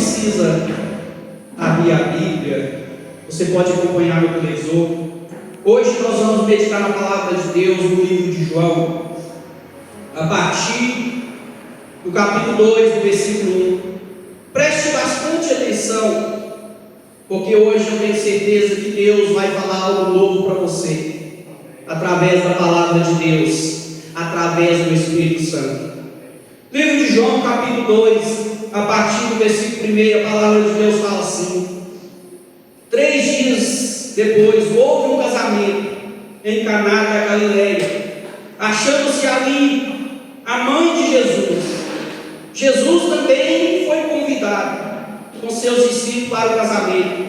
precisa abrir a Bíblia, você pode acompanhar no televisor. Hoje nós vamos meditar na palavra de Deus no livro de João, a partir do capítulo 2, do versículo 1. Preste bastante atenção, porque hoje eu tenho certeza que Deus vai falar algo novo para você, através da palavra de Deus, através do Espírito Santo. Livro de João, capítulo 2, a partir do versículo 1, a palavra de Deus fala assim: 3 dias depois, houve um casamento em Caná da Galileia, achando-se ali a mãe de Jesus. Jesus também foi convidado com seus discípulos para o casamento.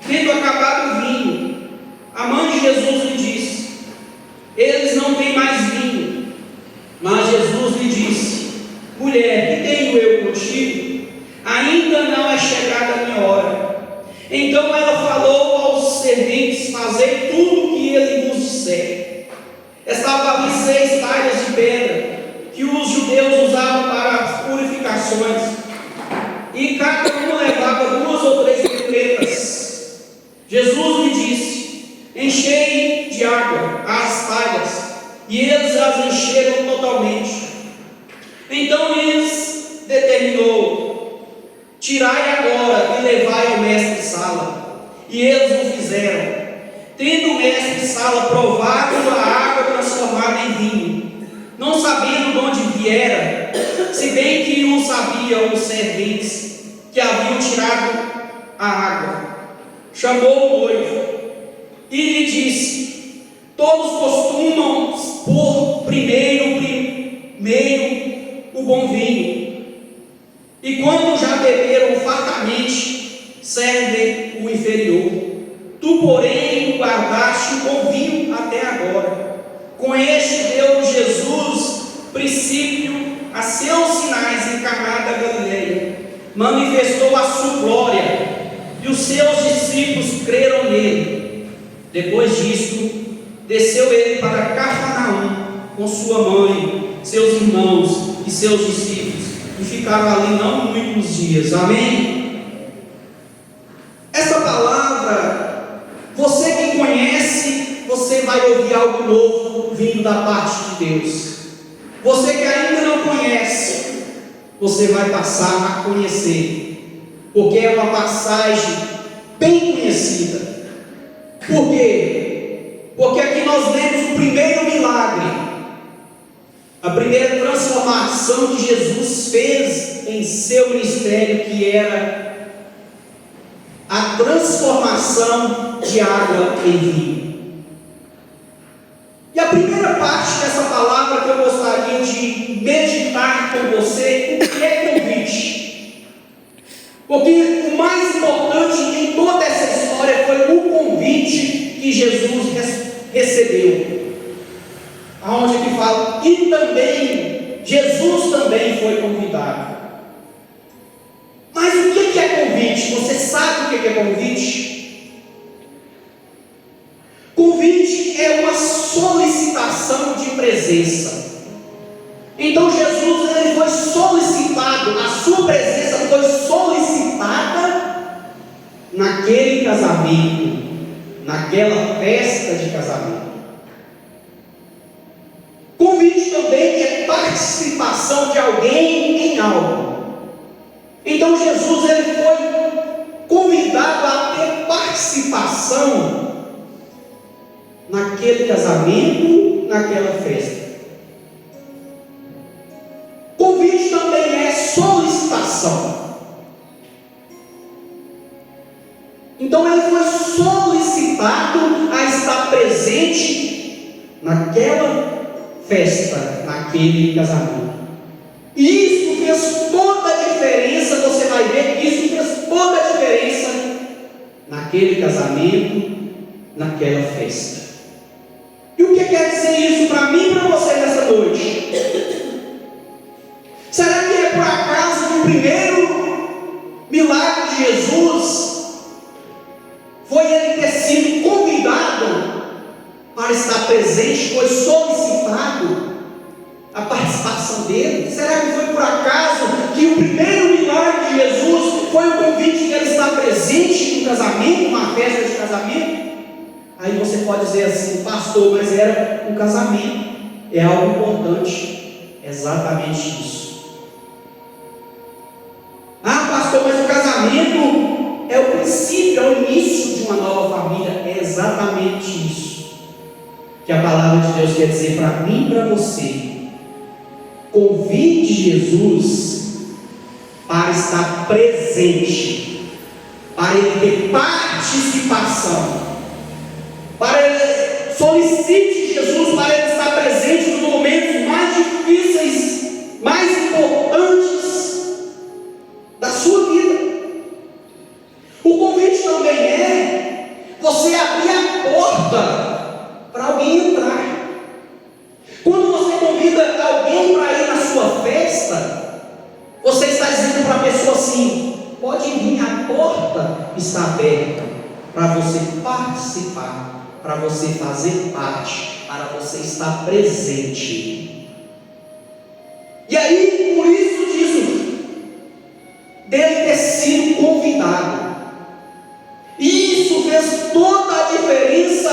Tendo acabado o vinho, a mãe de Jesus lhe disse: eles não têm mais vinho. Mas Jesus lhe disse: mulher, que tenho eu contigo? Ainda não é chegada a minha hora. Então ela falou aos serventes: fazei tudo o que ele vos disser. Estavam ali 6 talhas de pedra, que os judeus usavam para as purificações, e cada uma levava 2 ou 3 pedretas. Jesus lhe disse: enchei de água as talhas, e eles as encheram totalmente. Então lhes determinou: tirai agora e levai ao mestre-sala. E eles o fizeram. Tendo o mestre-sala provado a água transformada em vinho, não sabendo de onde viera, se bem que o sabiam os serventes que haviam tirado a água, chamou o noivo e lhe disse: todos costumam pôr primeiro o bom vinho, e quando já beberam fartamente, servem o inferior. Tu, porém, guardaste o bom vinho até agora. Com este deu Jesus princípio a seus sinais em Caná da Galileia, manifestou a sua glória, e os seus discípulos creram nele. Depois disto, desceu ele para Cafarnaum com sua mãe, seus irmãos e seus discípulos, e ficaram ali não muitos dias. Amém? Essa palavra, você que conhece, você vai ouvir algo novo vindo da parte de Deus. Você que ainda não conhece, você vai passar a conhecer, porque é uma passagem bem conhecida. Por quê? Porque aqui nós vemos o primeiro milagre, a primeira transformação que Jesus fez em seu ministério, que era a transformação de água em vinho. E a primeira parte dessa palavra que eu gostaria de meditar com você, o que é convite? Porque o mais importante em toda essa história foi o convite que Jesus recebeu. Aonde que fala: e também, Jesus também foi convidado. Mas o que é convite? Você sabe o que é convite? Convite é uma solicitação de presença. Então Jesus, ele foi solicitado, a sua presença foi solicitada naquele casamento, naquela festa de casamento. Convite também é participação de alguém em algo. Então Jesus, ele foi convidado a ter participação naquele casamento, naquela festa. Convite também é solicitação. Então ele foi solicitado a estar presente naquela festa, naquele casamento. E isso fez toda a diferença. Você vai ver que isso fez toda a diferença naquele casamento, naquela festa. E o que quer dizer isso para mim e para você nessa noite? Será que é por acaso que o primeiro milagre de Jesus foi ele ter sido convidado para estar presente, foi solicitado a participação dele? Será que foi por acaso que o primeiro milagre de Jesus você pode dizer assim, pastor, mas era um casamento, é algo importante. Exatamente isso. Ah, pastor, mas o casamento é o princípio, é o início de uma nova família. É exatamente isso que a palavra de Deus quer dizer para mim e para você. Convide Jesus para estar presente, para ele ter participação, para ele solicite Jesus para ele estar presente nos momentos mais difíceis, mais importantes da sua vida. O convite também é você abrir a porta para alguém entrar. Quando você convida alguém para ir na sua festa, você está dizendo para a pessoa assim: pode vir, a porta está aberta para você participar, para você fazer parte, para você estar presente. E aí, por isso disso, dele ter sido convidado, e isso fez toda a diferença.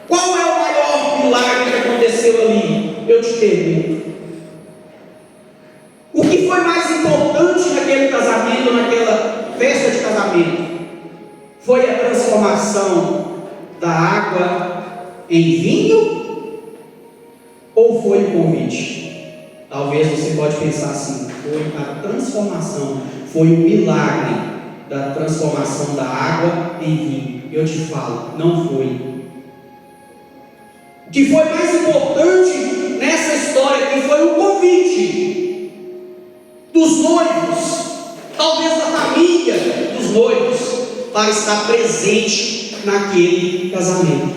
Qual é o maior milagre que aconteceu ali? Eu te pergunto. O que foi mais importante naquele casamento, naquela festa de casamento? Foi a transformação da água em vinho? Ou foi o convite? Talvez você pode pensar assim: foi a transformação, foi o milagre da transformação da água em vinho. Eu te falo, não foi. O que foi mais importante nessa história aqui foi o convite dos noivos, talvez da família dos noivos, para estar presente naquele casamento.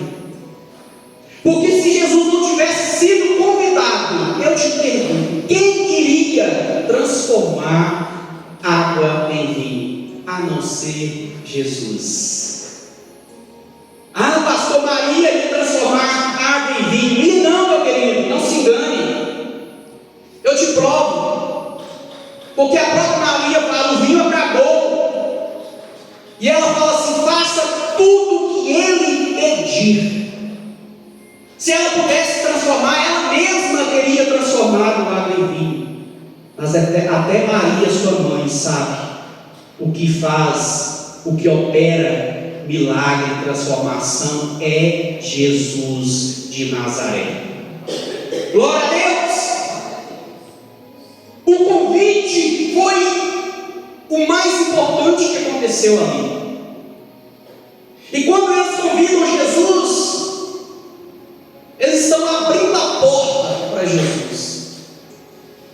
Porque se Jesus não tivesse sido convidado, eu te pergunto, quem iria transformar água em vinho, a não ser Jesus? Ah, pastor, Maria ia transformar água em vinho. E não, meu querido, não se engane. Eu te provo. Porque a própria Maria fala: o vinho acabou. E ela fala assim: faça tudo o que ele pedir. Se ela pudesse transformar, ela mesma teria transformado água em vinho. Mas até Maria, sua mãe, sabe o que faz, o que opera milagre, transformação, é Jesus de Nazaré. Glória a Deus! O convite foi o mais importante que aconteceu ali. E quando eles convidam Jesus, eles estão abrindo a porta para Jesus.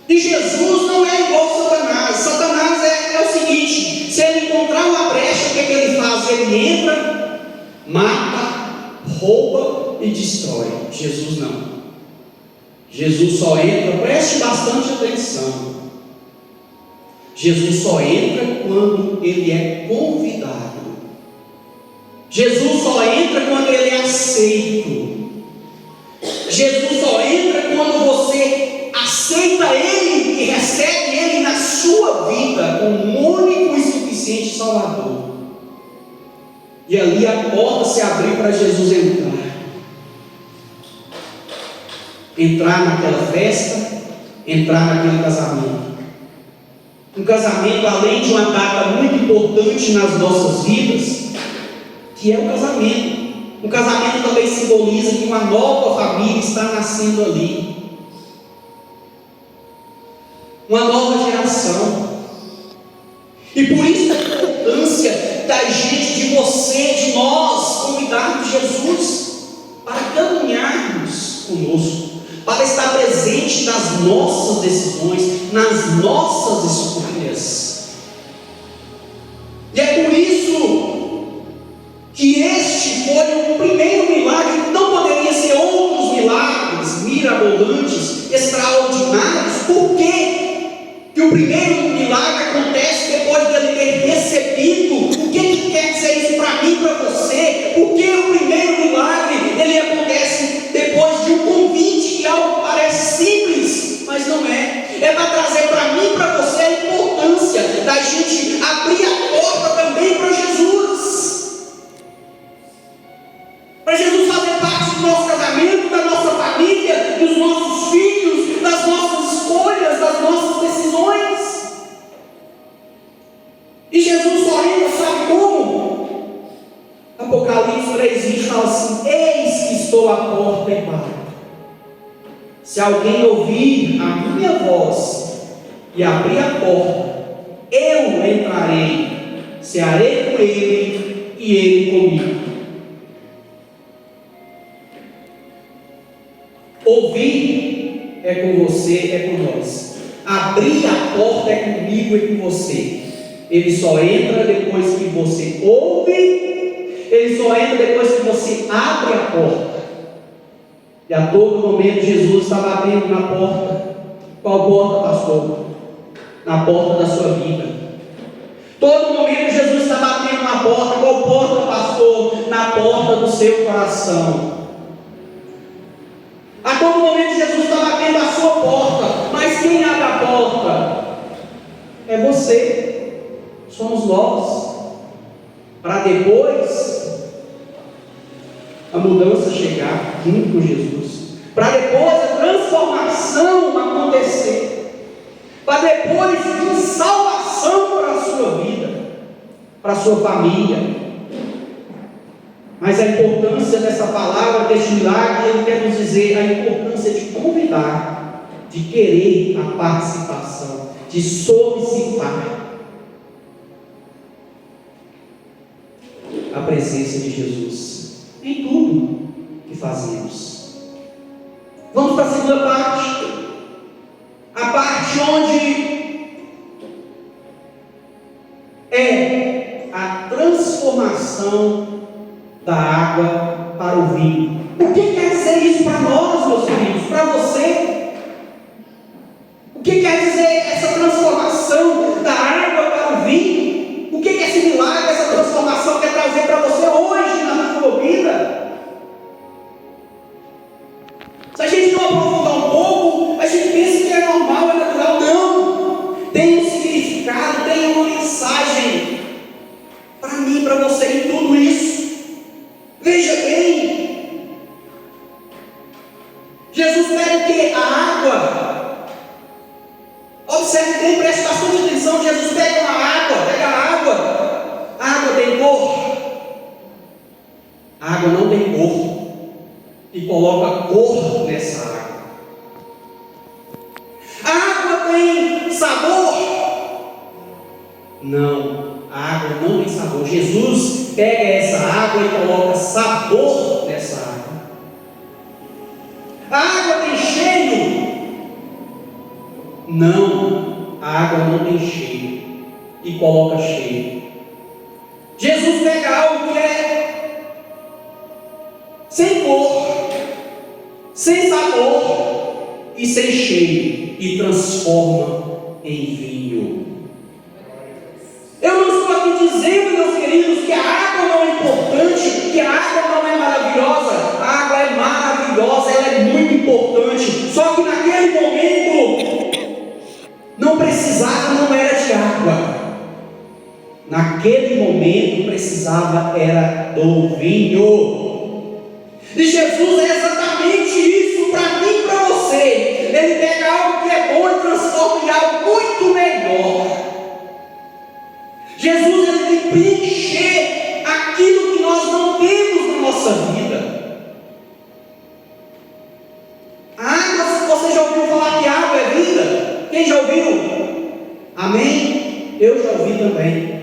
E Jesus não é igual Satanás. Satanás é o seguinte: se ele encontrar uma brecha, o que ele faz? Ele entra, mata, rouba e destrói. Jesus não. Jesus só entra, preste bastante atenção, Jesus só entra quando ele é convidado. Jesus só entra quando ele é aceito. Jesus só entra quando você aceita ele e recebe ele na sua vida como único e suficiente Salvador. E ali a porta se abriu para Jesus entrar naquela festa, entrar naquele casamento. Um casamento, além de uma data muito importante nas nossas vidas, que é o casamento. Um casamento também simboliza que uma nova família está nascendo ali, uma nova geração. E por isso a importância da gente, de você, de nós convidarmos Jesus para caminharmos conosco, para estar presente nas nossas decisões, nas nossas escolhas. E é por isso que este foi o primeiro milagre. Não poderia ser outros milagres mirabolantes, extraordinários. Por quê? Que o primeiro milagre acontece depois dele ter recebido. O que quer dizer isso para mim e para você? Porque o primeiro milagre, ele acontece depois de um convite, que algo parece simples, mas não é. É para trazer para mim e para você a importância da gente abrir a porta também para Jesus. à porta e bato. Se alguém ouvir a minha voz e abrir a porta, eu entrarei, cearei com ele e ele comigo. Ouvir é com você, é com nós. Abrir a porta é comigo e com você. Ele só entra depois que você ouve, ele só entra depois que você abre a porta. E a todo momento Jesus está batendo na porta. Qual porta, pastor? Na porta da sua vida. Todo momento Jesus está batendo na porta. Qual porta, pastor? Na porta do seu coração. A todo momento Jesus está batendo a sua porta. Mas quem abre a porta? É você. Somos nós. Para depois a mudança chegar junto com Jesus, para depois a transformação acontecer, para depois vir salvação para a sua vida, para a sua família. Mas a importância dessa palavra, deste milagre, ele quer nos dizer a importância de convidar, de querer a participação, de solicitar a presença de Jesus em tudo que fazemos. Vamos para a segunda parte, a parte onde é a transformação da água para o vinho. O que quer dizer isso para nós, meus queridos? Para você? O que quer dizer essa transformação da água para o vinho? O que é esse milagre, essa transformação quer trazer para você hoje na sua vida? Se a gente não aprofundar um pouco, a gente pensa que é normal, é natural. Não! Tem um significado, tem uma mensagem para mim, para você em tudo isso. Veja bem, Jesus pega o que? A água. Observe bem, preste bastante atenção. Jesus pega a água. A água tem cor? A água não tem cor. E coloca cor nessa água. A água tem sabor? Não, a água não tem sabor. Jesus pega essa água e coloca sabor nessa água. A água tem cheiro? Não, a água não tem cheiro e coloca cheiro. Jesus pega algo que é sem cor, sem sabor e sem cheiro e transforma em vinho. Eu não estou aqui dizendo, meus queridos, que a água não é importante, que a água não é maravilhosa. A água é maravilhosa, ela é muito importante. Só que naquele momento não precisava, não era de água. Naquele momento precisava era do vinho. E Jesus é exatamente isso para mim e para você. Ele pega algo que é bom e transforma em algo muito melhor. Jesus, ele tem que preencher aquilo que nós não temos na nossa vida. A água, você já ouviu falar que a água é vida? Quem já ouviu? Amém? Eu já ouvi também.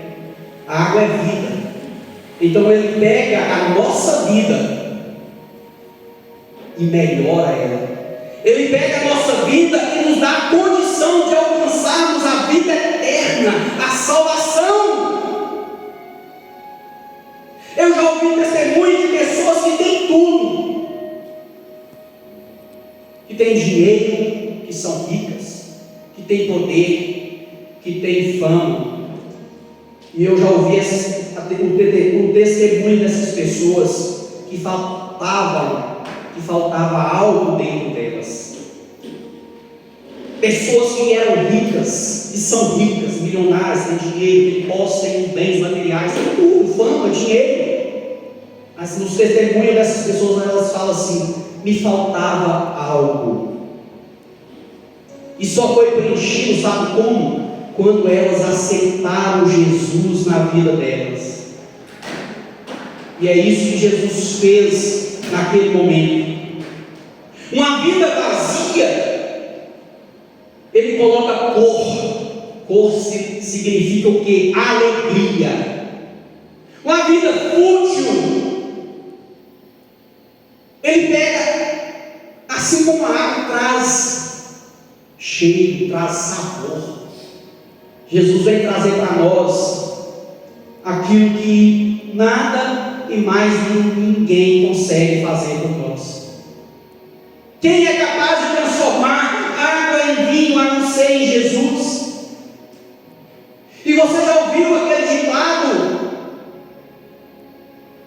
A água é vida. Então ele pega a nossa vida e melhora ela. Ele pega a nossa vida e nos dá a condição de alcançarmos a vida eterna, a salvação. Eu já ouvi testemunho de pessoas que têm tudo, que têm dinheiro, que são ricas, que têm poder, que têm fama. E eu já ouvi o testemunho dessas pessoas que faltava algo dentro delas. Pessoas que eram ricas, e são ricas, milionárias, têm dinheiro, têm posse, têm bens materiais, têm tudo, fama, dinheiro. Mas nos testemunhos dessas pessoas, elas falam assim: me faltava algo. E só foi preenchido, sabe como? Quando elas aceitaram Jesus na vida delas. E é isso que Jesus fez naquele momento. Uma vida vazia, ele coloca cor. Cor significa o quê? Alegria. Uma vida fútil, ele pega, assim como a água traz cheiro, traz sabor. Jesus vem trazer para nós aquilo que nada e mais ninguém consegue fazer por nós. Quem é capaz de transformar água em vinho a não ser em Jesus? E você já ouviu aquele ditado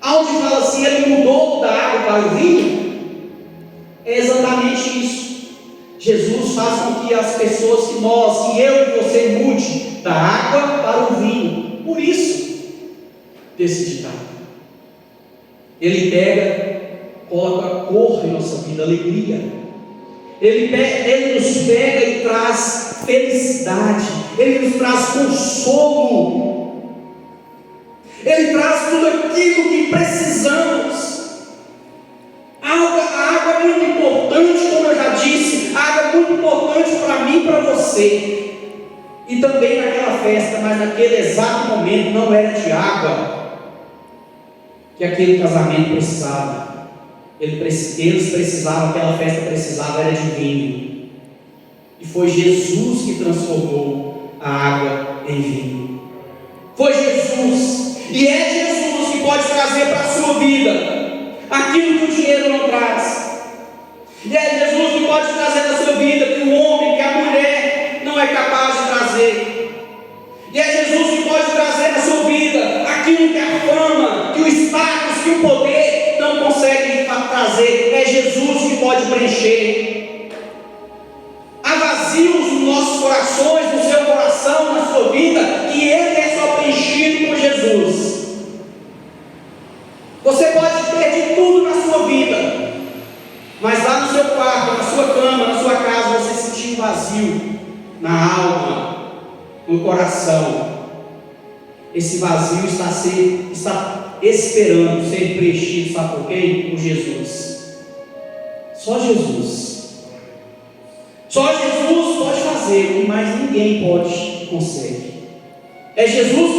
onde fala assim: ele mudou da água para o vinho? É exatamente isso. Jesus faz com que as pessoas, que eu e você mude da água para o vinho. Por isso desse ditado. Ele pega, coloca cor em nossa vida, alegria. Ele nos pega e traz felicidade. Ele nos traz consolo. Ele traz tudo aquilo que precisamos. A água é muito importante, como eu já disse. A água é muito importante para mim e para você. E também naquela festa, mas naquele exato momento não era de água que aquele casamento precisava. Eles precisavam, aquela festa precisava era de vinho. E foi Jesus que transformou a água em vinho. Foi Jesus. E é Jesus que pode trazer para a sua vida aquilo que o dinheiro não traz. E é Jesus que pode trazer na sua vida que o homem, que a mulher não é capaz de trazer. E é Jesus que pode trazer na sua vida aquilo que a fama, que o status, que o poder não consegue trazer. É Jesus que pode preencher. Há vazios nos nossos corações, no seu coração, na sua vida, que ele é só preenchido por Jesus. Você pode ter de tudo na sua vida, mas lá no seu quarto, na sua cama, na sua casa, você sentir um vazio na alma, no coração. Esse vazio está esperando ser preenchido, sabe por quem? Por Jesus. Só Jesus. Só Jesus pode fazer o que mais ninguém pode e consegue. É Jesus que